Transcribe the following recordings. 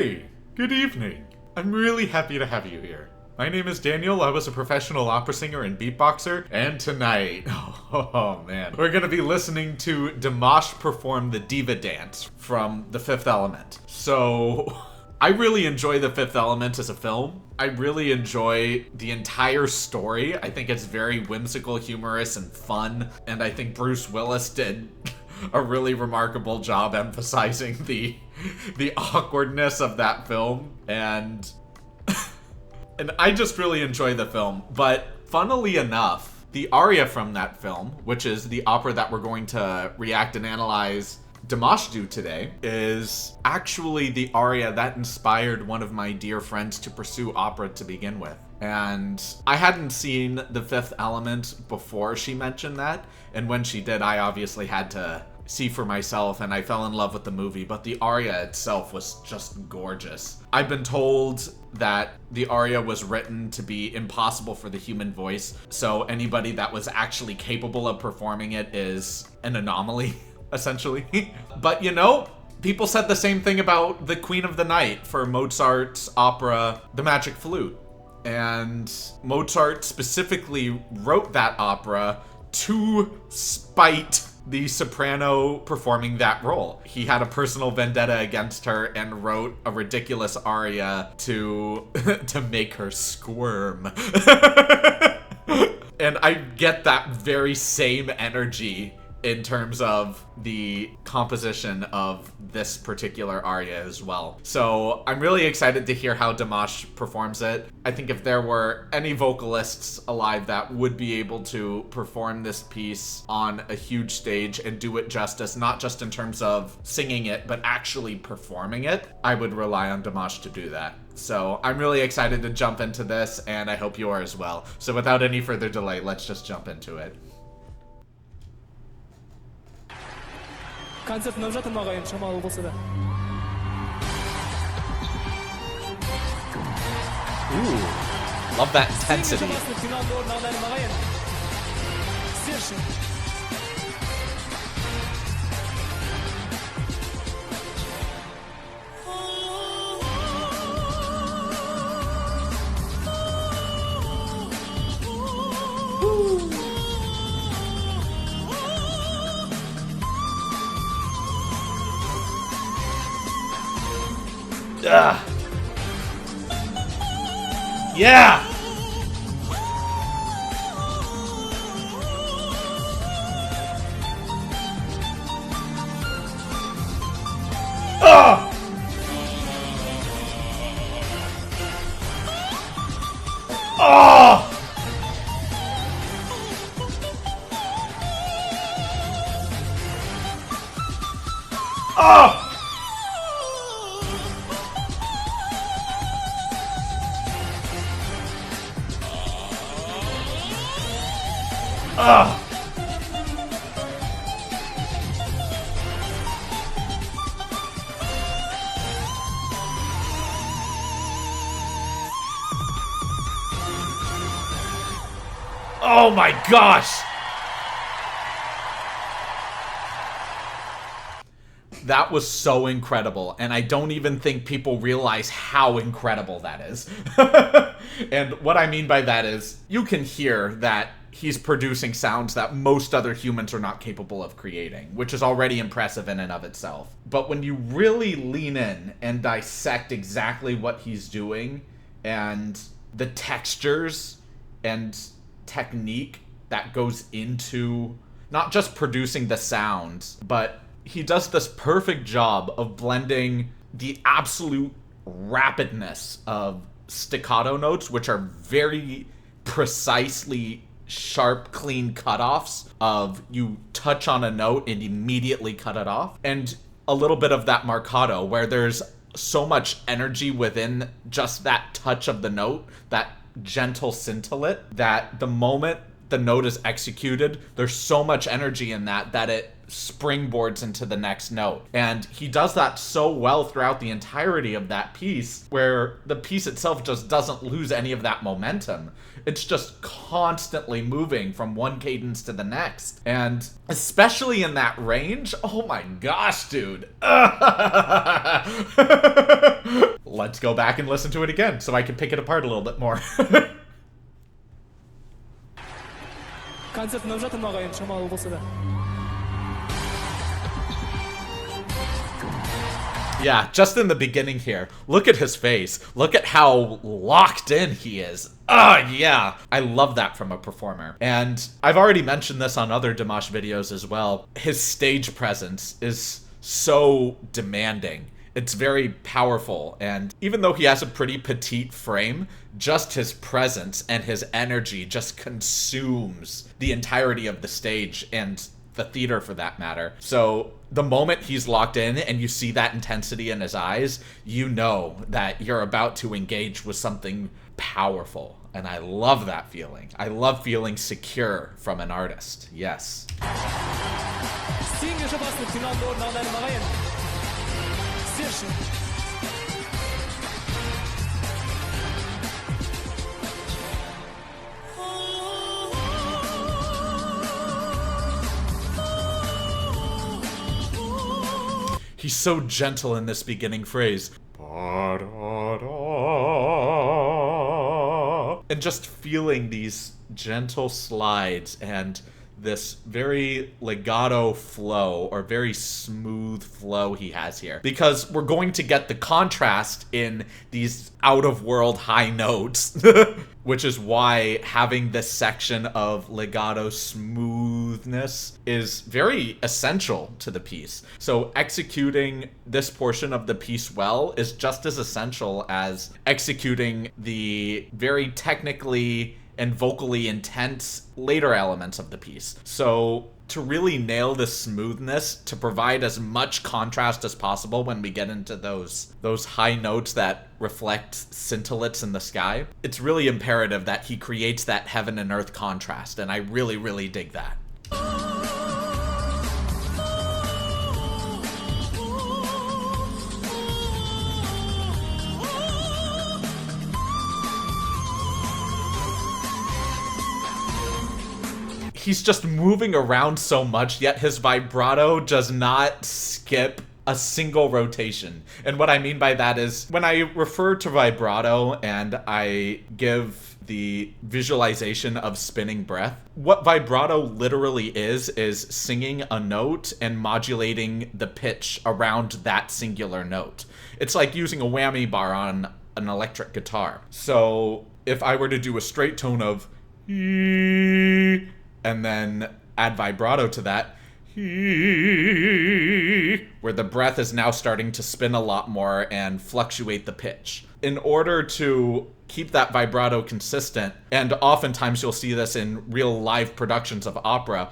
Hey, good evening. I'm really happy to have you here. My name is Daniel, I was a professional opera singer and beatboxer, and tonight, oh man, we're gonna be listening to Dimash perform the Diva dance from The Fifth Element. So, I really enjoy The Fifth Element as a film. I really enjoy the entire story. I think it's very whimsical, humorous, and fun, and I think Bruce Willis did a really remarkable job emphasizing the awkwardness of that film, and I just really enjoy the film. But funnily enough, the aria from that film, which is the opera that we're going to react and analyze Dimash do today, is actually the aria that inspired one of my dear friends to pursue opera to begin with. And I hadn't seen The Fifth Element before she mentioned that, and when she did, I obviously had to see for myself, and I fell in love with the movie, but the aria itself was just gorgeous. I've been told that the aria was written to be impossible for the human voice, so anybody that was actually capable of performing it is an anomaly, essentially. But you know, people said the same thing about the Queen of the Night for Mozart's opera, The Magic Flute. And Mozart specifically wrote that opera to spite the soprano performing that role. He had a personal vendetta against her and wrote a ridiculous aria to make her squirm. And I get that very same energy in terms of the composition of this particular aria as well. So I'm really excited to hear how Dimash performs it. I think if there were any vocalists alive that would be able to perform this piece on a huge stage and do it justice, not just in terms of singing it, but actually performing it, I would rely on Dimash to do that. So I'm really excited to jump into this, and I hope you are as well. So without any further delay, let's just jump into it. концерт мынау жатыр ма ағайын шамалы болса да. Ooh, love that intensity. Yeah! Oh my gosh! That was so incredible, and I don't even think people realize how incredible that is. And what I mean by that is, you can hear that he's producing sounds that most other humans are not capable of creating, which is already impressive in and of itself. But when you really lean in and dissect exactly what he's doing, and the textures and technique that goes into not just producing the sounds, but he does this perfect job of blending the absolute rapidness of staccato notes, which are very precisely sharp, clean cutoffs of you touch on a note and immediately cut it off, and a little bit of that marcato where there's so much energy within just that touch of the note, that gentle scintillate, that the moment the note is executed, there's so much energy in that it springboards into the next note. And he does that so well throughout the entirety of that piece, where the piece itself just doesn't lose any of that momentum. It's just constantly moving from one cadence to the next. And especially in that range, oh my gosh, dude. Let's go back and listen to it again so I can pick it apart a little bit more. концерт нөп жатырмын ағайын шамалы болса да. Yeah, just in the beginning here, look at his face. Look at how locked in he is. Yeah. I love that from a performer. And I've already mentioned this on other Dimash videos as well. His stage presence is so demanding. It's very powerful, and even though he has a pretty petite frame, just his presence and his energy just consumes the entirety of the stage and the theater for that matter. So the moment he's locked in and you see that intensity in his eyes, you know that you're about to engage with something powerful. And I love that feeling. I love feeling secure from an artist. Yes. He's so gentle in this beginning phrase. And just feeling these gentle slides and this very legato flow, or very smooth flow he has here. Because we're going to get the contrast in these out-of-world high notes, which is why having this section of legato smoothness is very essential to the piece. So executing this portion of the piece well is just as essential as executing the very technically and vocally intense later elements of the piece. So to really nail the smoothness, to provide as much contrast as possible when we get into those high notes that reflect scintillates in the sky, it's really imperative that he creates that heaven and earth contrast, and I really, really dig that. He's just moving around so much, yet his vibrato does not skip a single rotation. And what I mean by that is, when I refer to vibrato and I give the visualization of spinning breath, what vibrato literally is singing a note and modulating the pitch around that singular note. It's like using a whammy bar on an electric guitar. So if I were to do a straight tone of and then add vibrato to that, where the breath is now starting to spin a lot more and fluctuate the pitch. In order to keep that vibrato consistent, and oftentimes you'll see this in real live productions of opera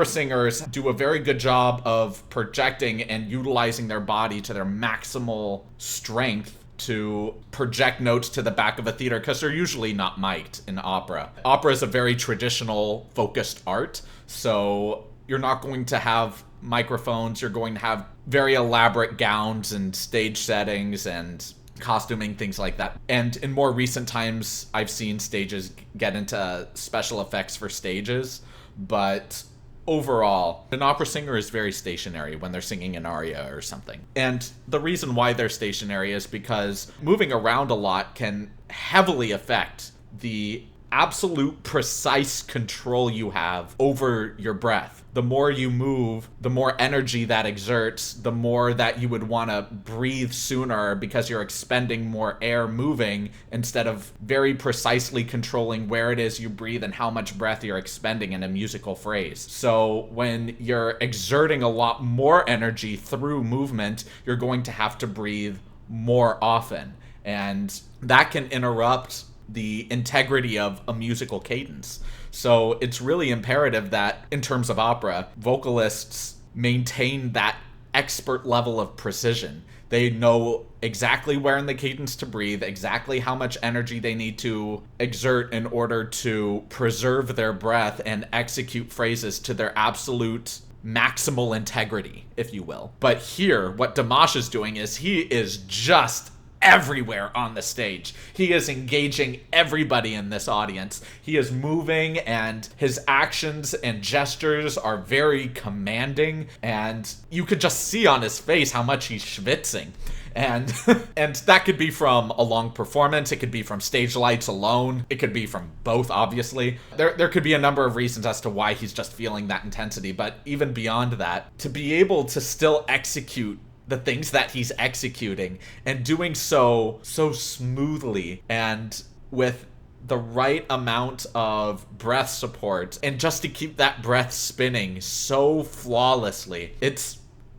singers do a very good job of projecting and utilizing their body to their maximal strength to project notes to the back of a theater, because they're usually not mic'd in opera. Opera is a very traditional focused art, so you're not going to have microphones, you're going to have very elaborate gowns and stage settings and costuming, things like that. And in more recent times, I've seen stages get into special effects for stages, but overall, an opera singer is very stationary when they're singing an aria or something. And the reason why they're stationary is because moving around a lot can heavily affect the absolute precise control you have over your breath. The more you move, the more energy that exerts, the more that you would want to breathe sooner because you're expending more air moving instead of very precisely controlling where it is you breathe and how much breath you're expending in a musical phrase. So when you're exerting a lot more energy through movement, you're going to have to breathe more often. And that can interrupt the integrity of a musical cadence. So it's really imperative that, in terms of opera, vocalists maintain that expert level of precision. They know exactly where in the cadence to breathe, exactly how much energy they need to exert in order to preserve their breath and execute phrases to their absolute maximal integrity, if you will. But here, what Dimash is doing is he is just everywhere on the stage. He is engaging everybody in this audience. He is moving, and his actions and gestures are very commanding, and you could just see on his face how much he's schwitzing. And and that could be from a long performance, it could be from stage lights alone, it could be from both, obviously. There could be a number of reasons as to why he's just feeling that intensity, but even beyond that, to be able to still execute the things that he's executing and doing so smoothly and with the right amount of breath support, and just to keep that breath spinning so flawlessly, it's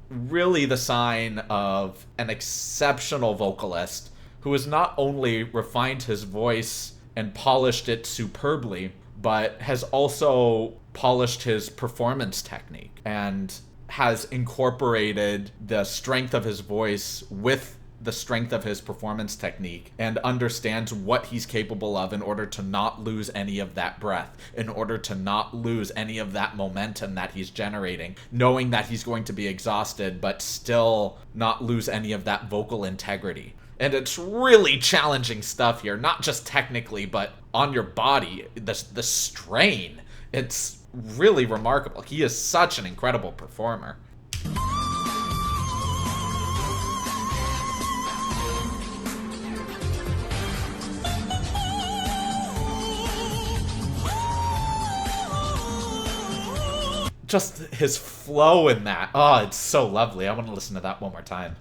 really the sign of an exceptional vocalist who has not only refined his voice and polished it superbly, but has also polished his performance technique and has incorporated the strength of his voice with the strength of his performance technique and understands what he's capable of in order to not lose any of that breath, in order to not lose any of that momentum that he's generating, knowing that he's going to be exhausted, but still not lose any of that vocal integrity. And it's really challenging stuff here, not just technically, but on your body, the strain. It's really remarkable. He is such an incredible performer. Just his flow in that. Oh, it's so lovely. I want to listen to that one more time.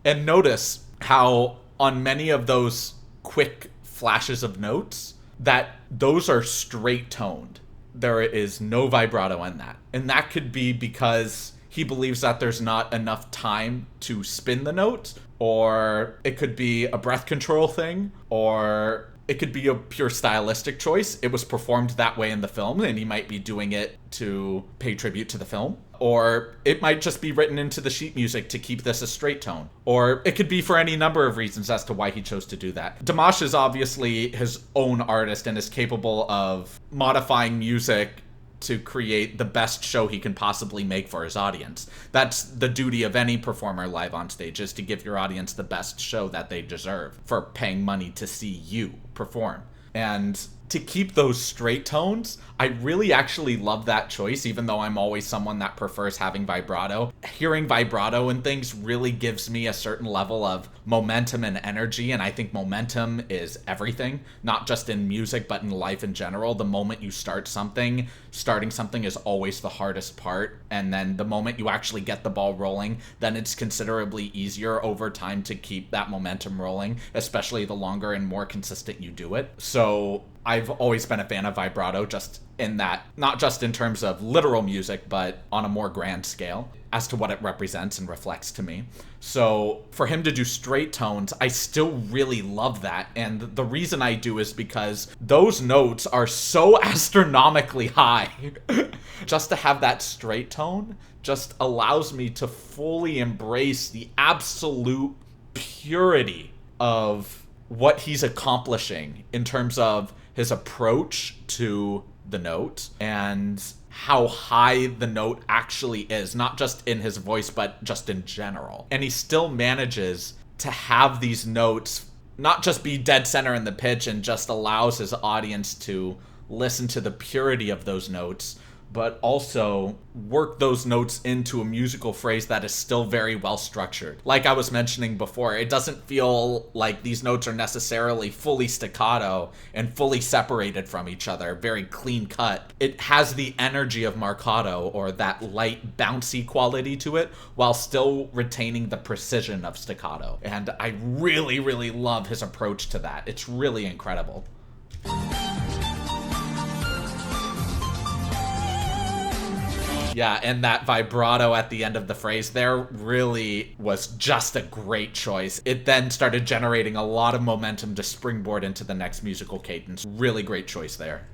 And notice how on many of those quick flashes of notes, that those are straight toned. There is no vibrato in that. And that could be because he believes that there's not enough time to spin the note, or it could be a breath control thing, or it could be a pure stylistic choice. It was performed that way in the film, and he might be doing it to pay tribute to the film. Or it might just be written into the sheet music to keep this a straight tone. Or it could be for any number of reasons as to why he chose to do that. Dimash is obviously his own artist and is capable of modifying music to create the best show he can possibly make for his audience. That's the duty of any performer live on stage, is to give your audience the best show that they deserve for paying money to see you perform. And to keep those straight tones, I really actually love that choice, even though I'm always someone that prefers having vibrato. Hearing vibrato and things really gives me a certain level of momentum and energy, and I think momentum is everything, not just in music, but in life in general. The moment you start something, starting something is always the hardest part, and then the moment you actually get the ball rolling, then it's considerably easier over time to keep that momentum rolling, especially the longer and more consistent you do it. So I've always been a fan of vibrato, just in that, not just in terms of literal music, but on a more grand scale as to what it represents and reflects to me. So for him to do straight tones, I still really love that. And the reason I do is because those notes are so astronomically high. Just to have that straight tone just allows me to fully embrace the absolute purity of what he's accomplishing in terms of his approach to the note and how high the note actually is, not just in his voice, but just in general. And he still manages to have these notes not just be dead center in the pitch and just allows his audience to listen to the purity of those notes, but also work those notes into a musical phrase that is still very well structured. Like I was mentioning before, it doesn't feel like these notes are necessarily fully staccato and fully separated from each other, very clean cut. It has the energy of marcato, or that light bouncy quality to it, while still retaining the precision of staccato. And I really, really love his approach to that. It's really incredible. Yeah, and that vibrato at the end of the phrase there really was just a great choice. It then started generating a lot of momentum to springboard into the next musical cadence. Really great choice there.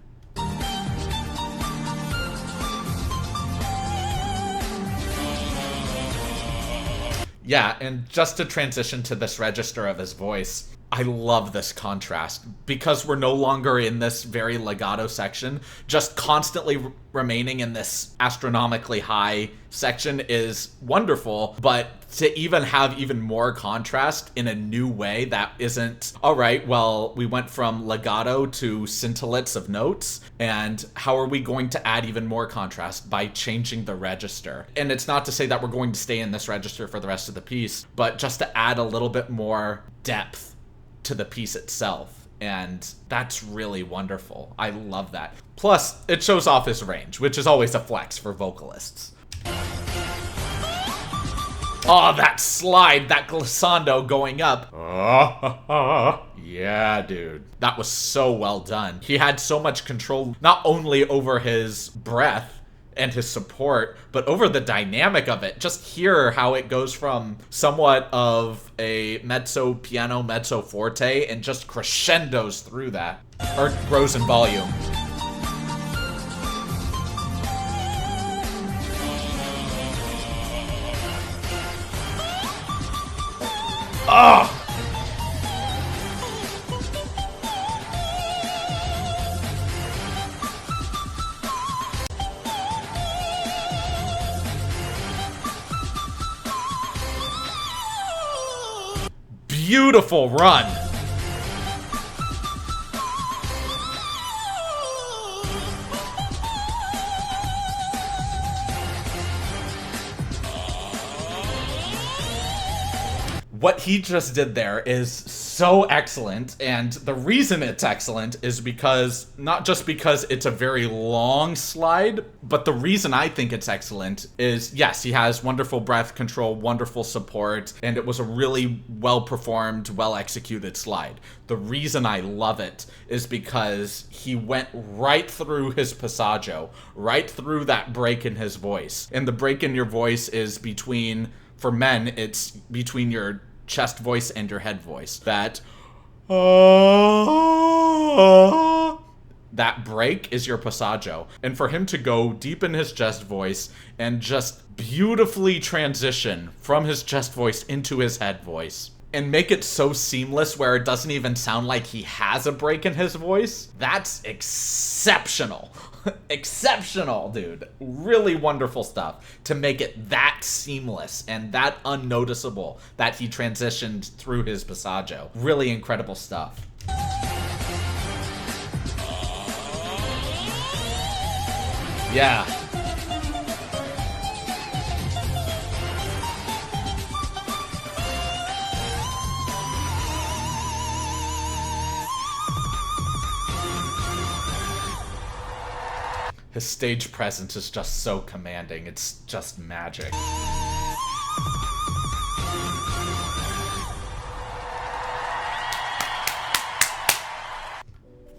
Yeah, and just to transition to this register of his voice, I love this contrast because we're no longer in this very legato section. Just constantly remaining in this astronomically high section is wonderful, but to even have even more contrast in a new way that isn't, all right, well, we went from legato to scintillates of notes, and how are we going to add even more contrast? By changing the register. And it's not to say that we're going to stay in this register for the rest of the piece, but just to add a little bit more depth to the piece itself, and that's really wonderful. I love that. Plus, it shows off his range, which is always a flex for vocalists. Oh, that slide, that glissando going up. Yeah, dude. That was so well done. He had so much control, not only over his breath and his support, but over the dynamic of it. Just hear how it goes from somewhat of a mezzo piano, mezzo forte, and just crescendos through that, or grows in volume. Oh! Beautiful run. What he just did there is so excellent, and the reason it's excellent is because, not just because it's a very long slide, but the reason I think it's excellent is, yes, he has wonderful breath control, wonderful support, and it was a really well-performed, well-executed slide. The reason I love it is because he went right through his passaggio, right through that break in his voice. And the break in your voice is between, for men, it's between your chest voice and your head voice. That break is your passaggio. And for him to go deep in his chest voice and just beautifully transition from his chest voice into his head voice and make it so seamless where it doesn't even sound like he has a break in his voice, that's exceptional. Exceptional, dude. Really wonderful stuff to make it that seamless and that unnoticeable that he transitioned through his passaggio. Really incredible stuff. Yeah. His stage presence is just so commanding. It's just magic.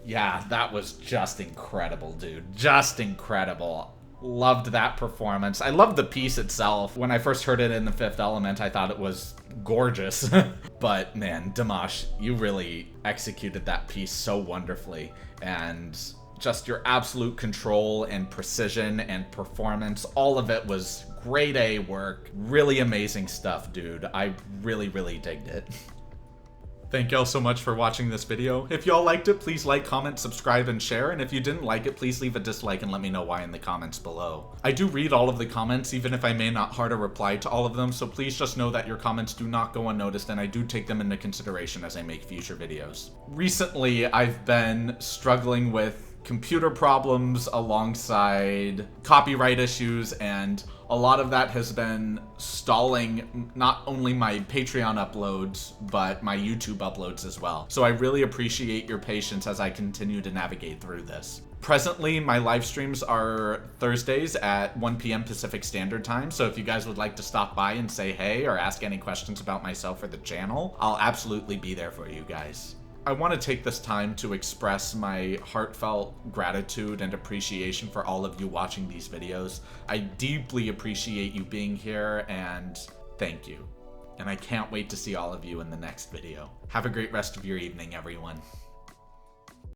Yeah, that was just incredible, dude. Just incredible. Loved that performance. I loved the piece itself. When I first heard it in The Fifth Element, I thought it was gorgeous. But man, Dimash, you really executed that piece so wonderfully. And just your absolute control and precision and performance, all of it was grade A work. Really amazing stuff, dude. I really, really digged it. Thank y'all so much for watching this video. If y'all liked it, please like, comment, subscribe, and share. And if you didn't like it, please leave a dislike and let me know why in the comments below. I do read all of the comments, even if I may not heart a reply to all of them, so please just know that your comments do not go unnoticed, and I do take them into consideration as I make future videos. Recently, I've been struggling with computer problems alongside copyright issues, and a lot of that has been stalling not only my Patreon uploads, but my YouTube uploads as well. So I really appreciate your patience as I continue to navigate through this. Presently, my live streams are Thursdays at 1 p.m. Pacific Standard Time, so if you guys would like to stop by and say hey or ask any questions about myself or the channel, I'll absolutely be there for you guys. I want to take this time to express my heartfelt gratitude and appreciation for all of you watching these videos. I deeply appreciate you being here, and thank you. And I can't wait to see all of you in the next video. Have a great rest of your evening, everyone.